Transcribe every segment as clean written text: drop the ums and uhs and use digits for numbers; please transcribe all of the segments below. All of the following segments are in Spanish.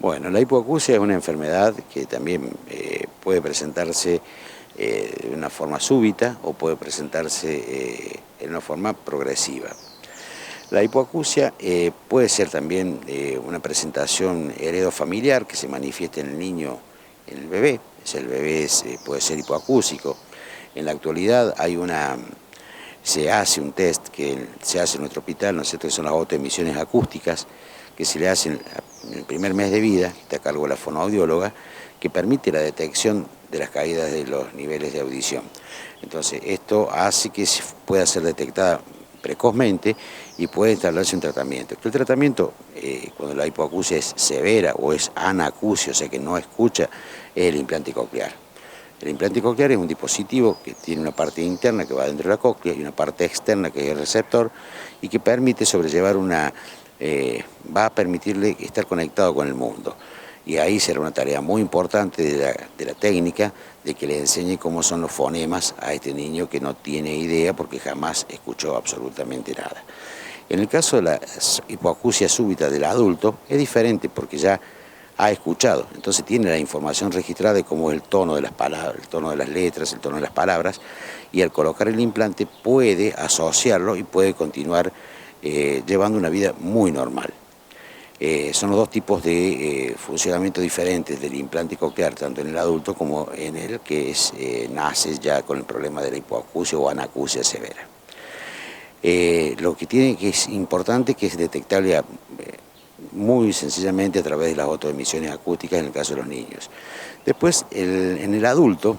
Bueno, la hipoacusia es una enfermedad que también puede presentarse de una forma súbita o puede presentarse en una forma progresiva. La hipoacusia puede ser también una presentación heredofamiliar que se manifiesta en el niño, en el bebé. El bebé puede ser hipoacúsico. En la actualidad se hace un test que se hace en nuestro hospital, ¿no es cierto?, que son las autoemisiones acústicas, que se le hacen en el primer mes de vida, que está a cargo de la fonoaudióloga, que permite la detección de las caídas de los niveles de audición. Entonces, esto hace que pueda ser detectada precozmente y puede establecerse un tratamiento. El tratamiento, cuando la hipoacusia es severa o es anacusia, o sea que no escucha, es el implante coclear. El implante coclear es un dispositivo que tiene una parte interna que va dentro de la cóclea y una parte externa que es el receptor y que permite sobrellevar va a permitirle estar conectado con el mundo. Y ahí será una tarea muy importante de la técnica, de que le enseñe cómo son los fonemas a este niño que no tiene idea porque jamás escuchó absolutamente nada. En el caso de la hipoacusia súbita del adulto es diferente porque ya ha escuchado, entonces tiene la información registrada de cómo es el tono de las palabras, el tono de las letras, el tono de las palabras, y al colocar el implante puede asociarlo y puede continuar llevando una vida muy normal. Son los dos tipos de funcionamiento diferentes del implante coclear, tanto en el adulto como en el que nace ya con el problema de la hipoacusia o anacusia severa. Lo que tiene que es importante que es detectable muy sencillamente a través de las autoemisiones acústicas en el caso de los niños. Después, en el adulto,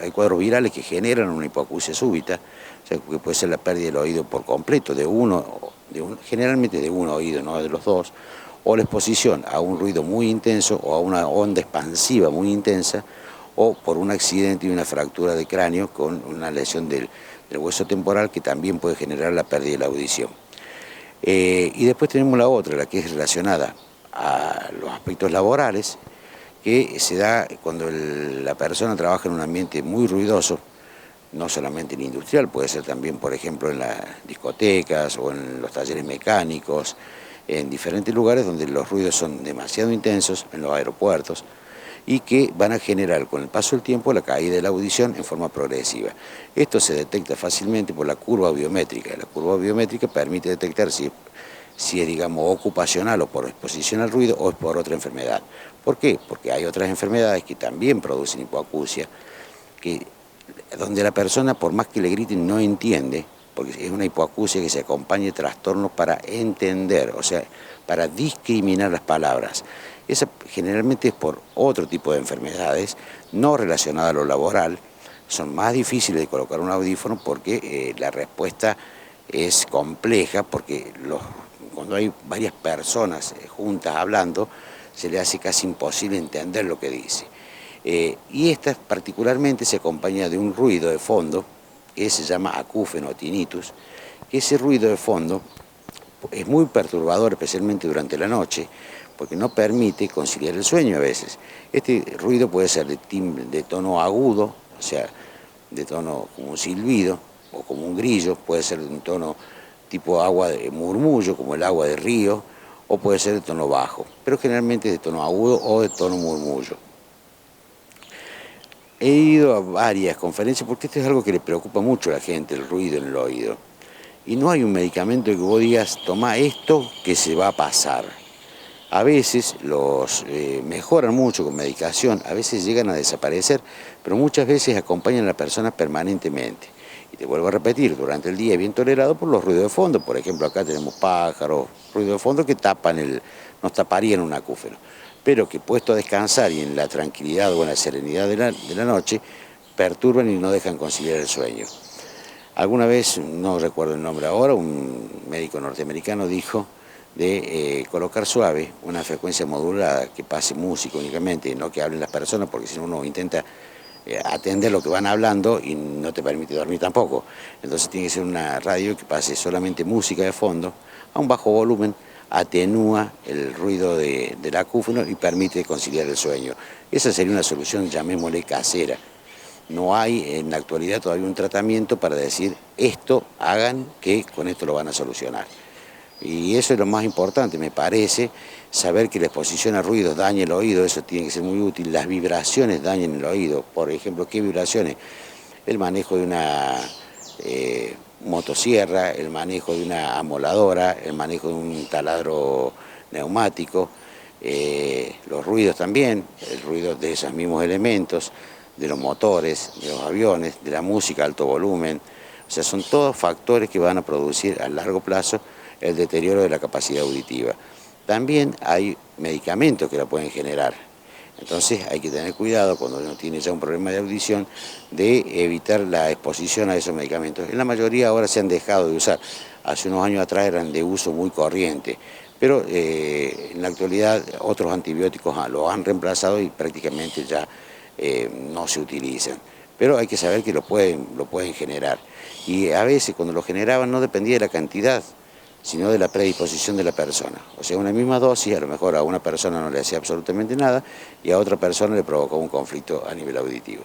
hay cuadros virales que generan una hipoacusia súbita, o sea, que puede ser la pérdida del oído por completo, generalmente de un oído, no de los dos, o la exposición a un ruido muy intenso o a una onda expansiva muy intensa, o por un accidente y una fractura de cráneo con una lesión del hueso temporal que también puede generar la pérdida de la audición. Y después tenemos la otra, la que es relacionada a los aspectos laborales, que se da cuando la persona trabaja en un ambiente muy ruidoso, no solamente en industrial, puede ser también, por ejemplo, en las discotecas o en los talleres mecánicos, en diferentes lugares donde los ruidos son demasiado intensos, en los aeropuertos, y que van a generar con el paso del tiempo la caída de la audición en forma progresiva. Esto se detecta fácilmente por la curva biométrica. La curva biométrica permite detectar si es, digamos, ocupacional o por exposición al ruido o es por otra enfermedad. ¿Por qué? Porque hay otras enfermedades que también producen hipoacusia, donde la persona, por más que le griten, no entiende, porque es una hipoacusia que se acompaña de trastornos para entender, o sea, para discriminar las palabras. Esa generalmente es por otro tipo de enfermedades, no relacionadas a lo laboral, son más difíciles de colocar un audífono porque la respuesta es compleja, porque cuando hay varias personas juntas hablando, se le hace casi imposible entender lo que dice. Y esta particularmente se acompaña de un ruido de fondo que se llama acúfeno o tinnitus, que ese ruido de fondo es muy perturbador, especialmente durante la noche, porque no permite conciliar el sueño a veces. Este ruido puede ser de tono agudo, o sea, de tono como un silbido o como un grillo, puede ser de un tono tipo agua de murmullo, como el agua de río, o puede ser de tono bajo, pero generalmente de tono agudo o de tono murmullo. He ido a varias conferencias porque esto es algo que le preocupa mucho a la gente, el ruido en el oído. Y no hay un medicamento que vos digas, toma esto que se va a pasar. A veces los mejoran mucho con medicación, a veces llegan a desaparecer, pero muchas veces acompañan a la persona permanentemente. Y te vuelvo a repetir, durante el día es bien tolerado por los ruidos de fondo. Por ejemplo, acá tenemos pájaros, ruidos de fondo que nos taparían un acúfeno. Pero que puesto a descansar y en la tranquilidad o en la serenidad de la noche, perturban y no dejan conciliar el sueño. Alguna vez, no recuerdo el nombre ahora, un médico norteamericano dijo de colocar suave una frecuencia modulada que pase música únicamente, no que hablen las personas, porque si no uno intenta atender lo que van hablando y no te permite dormir tampoco. Entonces tiene que ser una radio que pase solamente música de fondo, a un bajo volumen, atenúa el ruido del acúfeno y permite conciliar el sueño. Esa sería una solución, llamémosle casera. No hay en la actualidad todavía un tratamiento para decir esto hagan que con esto lo van a solucionar. Y eso es lo más importante, me parece, saber que la exposición a ruidos daña el oído, eso tiene que ser muy útil. Las vibraciones dañan el oído. Por ejemplo, ¿qué vibraciones? El manejo de una motosierra, el manejo de una amoladora, el manejo de un taladro neumático, los ruidos también, el ruido de esos mismos elementos, de los motores, de los aviones, de la música a alto volumen. O sea, son todos factores que van a producir a largo plazo el deterioro de la capacidad auditiva. También hay medicamentos que la pueden generar. Entonces hay que tener cuidado cuando uno tiene ya un problema de audición de evitar la exposición a esos medicamentos. En la mayoría ahora se han dejado de usar. Hace unos años atrás eran de uso muy corriente, pero en la actualidad otros antibióticos lo han reemplazado y prácticamente ya no se utilizan. Pero hay que saber que lo pueden generar. Y a veces cuando lo generaban no dependía de la cantidad, sino de la predisposición de la persona. O sea, una misma dosis, a lo mejor a una persona no le hacía absolutamente nada y a otra persona le provocó un conflicto a nivel auditivo.